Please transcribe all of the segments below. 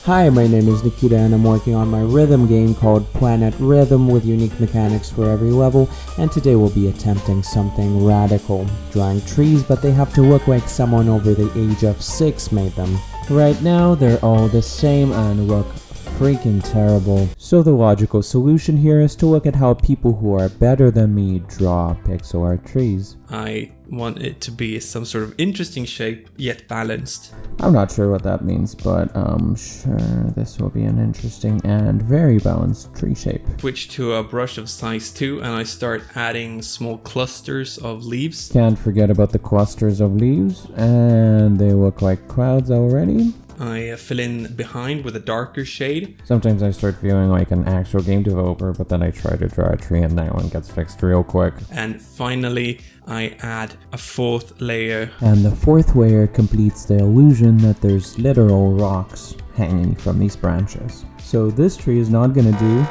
Hi, my name is Nikita and I'm working on my rhythm game called Planet Rhythm with unique mechanics for every level, and today we'll be attempting something radical, drawing trees, but they have to look like someone over the age of 6 made them. Right now they're all the same and look freaking terrible. So the logical solution here is to look at how people who are better than me draw pixel art trees. I want it to be some sort of interesting shape, yet balanced. I'm not sure what that means, but sure, this will be an interesting and very balanced tree shape. Switch to a brush of size 2 and I start adding small clusters of leaves. Can't forget about the clusters of leaves, and they look like clouds already. I fill in behind with a darker shade. Sometimes I start feeling like an actual game developer, but then I try to draw a tree and that one gets fixed real quick. And finally, I add a 4th layer. And the 4th layer completes the illusion that there's literal rocks hanging from these branches. So this tree is not gonna do.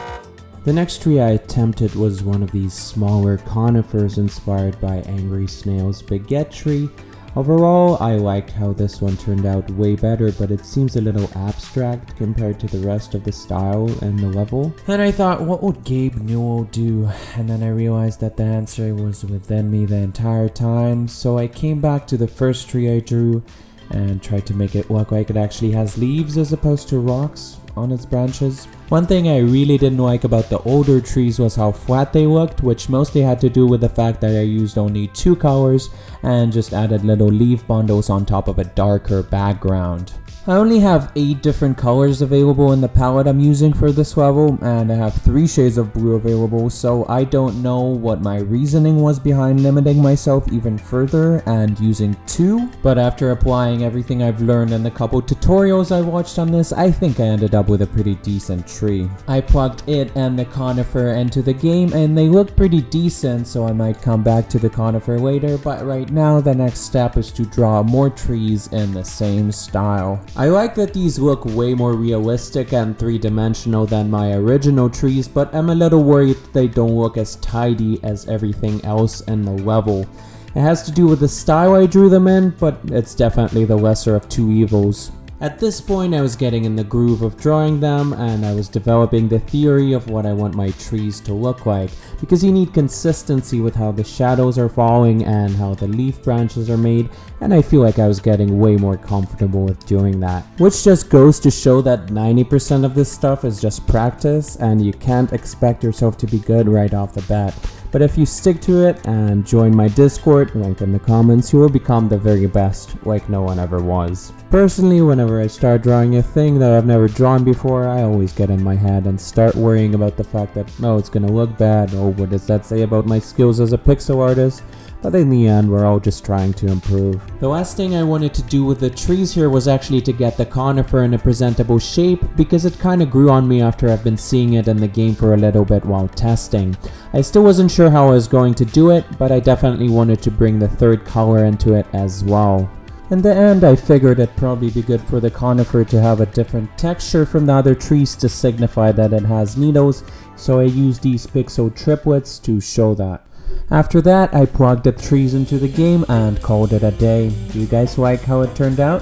The next tree I attempted was one of these smaller conifers inspired by Angry Snail's Baguette tree. Overall, I liked how this one turned out way better, but it seems a little abstract compared to the rest of the style and the level. And I thought, what would Gabe Newell do? And then I realized that the answer was within me the entire time, so I came back to the first tree I drew and tried to make it look like it actually has leaves as opposed to rocks on its branches. One thing I really didn't like about the older trees was how flat they looked, which mostly had to do with the fact that I used only 2 colors and just added little leaf bundles on top of a darker background. I only have 8 different colors available in the palette I'm using for this level, and I have 3 shades of blue available, so I don't know what my reasoning was behind limiting myself even further and using 2, but after applying everything I've learned in the couple tutorials I watched on this, I think I ended up with a pretty decent tree. I plugged it and the conifer into the game and they look pretty decent, so I might come back to the conifer later, but right now the next step is to draw more trees in the same style. I like that these look way more realistic and 3-dimensional than my original trees, but I'm a little worried that they don't look as tidy as everything else in the level. It has to do with the style I drew them in, but it's definitely the lesser of 2 evils. At this point I was getting in the groove of drawing them, and I was developing the theory of what I want my trees to look like, because you need consistency with how the shadows are falling and how the leaf branches are made, and I feel like I was getting way more comfortable with doing that. Which just goes to show that 90% of this stuff is just practice, and you can't expect yourself to be good right off the bat. But if you stick to it and join my Discord, link in the comments, you will become the very best, like no one ever was. Personally, whenever I start drawing a thing that I've never drawn before, I always get in my head and start worrying about the fact that, oh, it's gonna look bad, oh, what does that say about my skills as a pixel artist? But in the end, we're all just trying to improve. The last thing I wanted to do with the trees here was actually to get the conifer in a presentable shape, because it kinda grew on me after I've been seeing it in the game for a little bit while testing. I still wasn't sure how I was going to do it, but I definitely wanted to bring the 3rd color into it as well. In the end, I figured it'd probably be good for the conifer to have a different texture from the other trees to signify that it has needles, so I used these pixel triplets to show that. After that, I plugged the trees into the game and called it a day. Do you guys like how it turned out?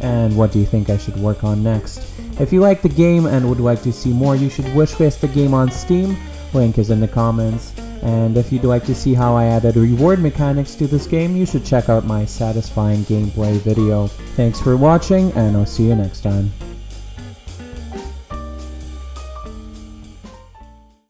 And what do you think I should work on next? If you like the game and would like to see more, you should wishlist the game on Steam. Link is in the comments. And if you'd like to see how I added reward mechanics to this game, you should check out my satisfying gameplay video. Thanks for watching, and I'll see you next time.